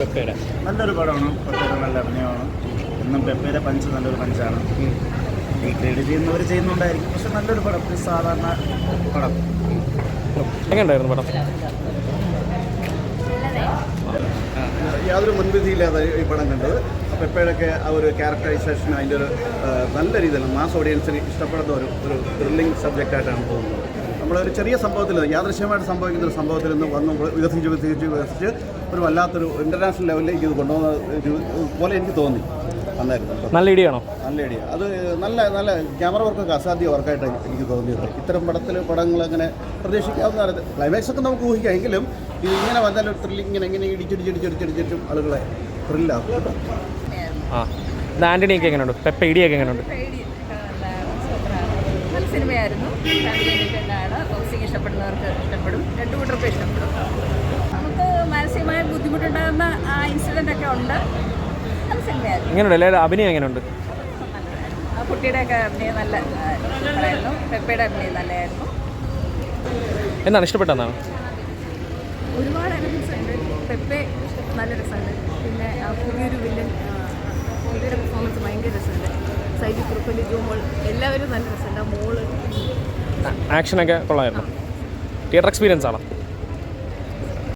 പെപ്പയുടെ നല്ലൊരു പടമാണ്. പെപ്പയുടെ നല്ല അഭിനയമാണ്. എന്നും പെപ്പയുടെ പഞ്ച് നല്ലൊരു പഞ്ചാണ്. ഈ ക്രെഡിറ്റ് ചെയ്യുന്നവർ ചെയ്യുന്നുണ്ടായിരിക്കും, പക്ഷെ നല്ലൊരു പടം, ഒരു സാധാരണ പടം. എങ്ങനെയുണ്ടായിരുന്നു പടം? യാതൊരു മുൻവിധിയില്ലാതെ ഈ പടം കണ്ടത്. പെപ്പയുടെയൊക്കെ ആ ഒരു ക്യാരക്ടറൈസേഷൻ അതിൻ്റെ ഒരു നല്ല രീതിയിൽ മാസ് ഓഡിയൻസിന് ഇഷ്ടപ്പെടുന്ന ഒരു ത്രില്ലിംഗ് സബ്ജക്റ്റായിട്ടാണ് തോന്നുന്നത്. നമ്മളൊരു ചെറിയ സംഭവത്തിൽ, യാദൃശ്യമായിട്ട് സംഭവിക്കുന്ന ഒരു സംഭവത്തിൽ നിന്ന് വന്ന് വികസിച്ച് ഒരു വല്ലാത്തൊരു ഇൻ്റർനാഷണൽ ലെവലിലേക്ക് ഇത് കൊണ്ടുപോകുന്ന പോലെ എനിക്ക് തോന്നി. നന്നായിരുന്നു. നല്ല ഐഡിയ ആണോ? നല്ല ഐഡിയ. അത് നല്ല ക്യാമറ വർക്കൊക്കെ അസാധ്യ വർക്കായിട്ട് എനിക്ക് തോന്നിയത്. ഇത്തരം പടങ്ങൾ അങ്ങനെ പ്രതീക്ഷിക്കാവുന്നതാണ്. ക്ലൈമാക്സ് ഒക്കെ നമുക്ക് ഊഹിക്കാം, എങ്കിലും ഇത് ഇങ്ങനെ വന്നാലും ത്രില്ലിങ് ഇങ്ങനെ ഇടിച്ചിടിച്ചിടിച്ചിടിച്ചിട്ടും ആളുകളെ ത്രില്ലാവും. ആൻ്റണിയൊക്കെ എങ്ങനെയുണ്ട്? പെപ്പ ഐഡിയൊക്കെ എങ്ങനെയുണ്ട്? നല്ല സിനിമയായിരുന്നു. ബോക്സിങ് ഇഷ്ടപ്പെടുന്നവർക്ക് ഇഷ്ടപ്പെടും, രണ്ടു കൂട്ടർക്കും ഇഷ്ടപ്പെടും. നമുക്ക് മാനസികമായ ബുദ്ധിമുട്ടുണ്ടാകുന്ന ആ ഇൻസിഡൻ്റ് ഒക്കെ ഉണ്ട്. നല്ല സിനിമയായിരുന്നു. എങ്ങനെയുണ്ട്? എല്ലാവരും അഭിനയം എങ്ങനെയുണ്ട്? ആ കുട്ടിയുടെയൊക്കെ അഭിനയം നല്ല ആയിരുന്നു. പെപ്പയുടെ അഭിനയം നല്ലതായിരുന്നു. എന്താണ് ഇഷ്ടപ്പെട്ടതെന്നാണ്? ഒരുപാട് എലമെൻസ് ഉണ്ട്. പെപ്പെ നല്ല രസമുണ്ട്. പിന്നെ പുതിയൊരു വില്ലൻ പുള്ളിയുടെ പെർഫോമൻസ് ഭയങ്കര രസമുണ്ട്. സൈജു കുറുപ്പലി, ജോമോൾ എല്ലാവരും നല്ല രസമുണ്ട്. ആ മോള് ആക്ഷനൊക്കെ കൊള്ളായിരുന്നു. തിയേറ്റർ എക്സ്പീരിയൻസ് ആണോ?